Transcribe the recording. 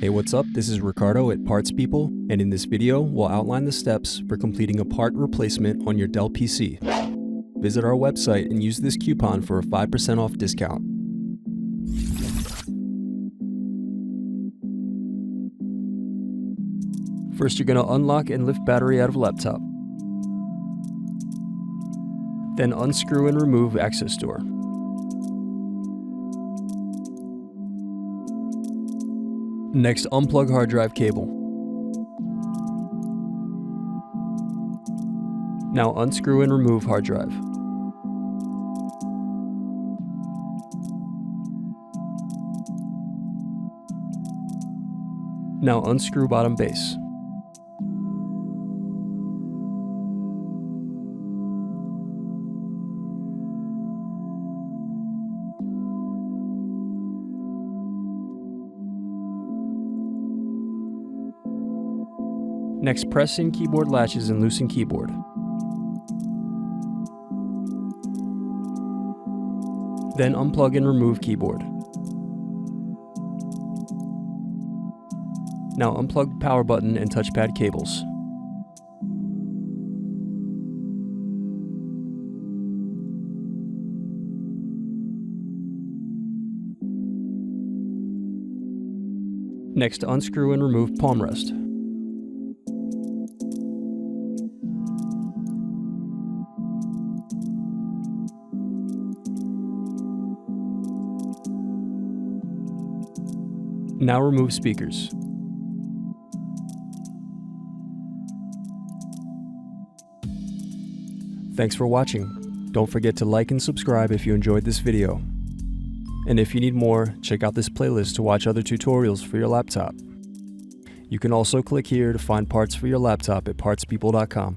Hey, what's up? This is Ricardo at Parts People, and in this video, we'll outline the steps for completing a part replacement on your Dell PC. Visit our website and use this coupon for a 5% off discount. First, you're going to unlock and lift battery out of laptop. Then unscrew and remove access door. Next, unplug hard drive cable. Now unscrew and remove hard drive. Now unscrew bottom base. Next, press in keyboard latches and loosen keyboard. Then unplug and remove keyboard. Now unplug power button and touchpad cables. Next, unscrew and remove palm rest. Now remove speakers. Thanks for watching. Don't forget to like and subscribe if you enjoyed this video. And if you need more, check out this playlist to watch other tutorials for your laptop. You can also click here to find parts for your laptop at partspeople.com.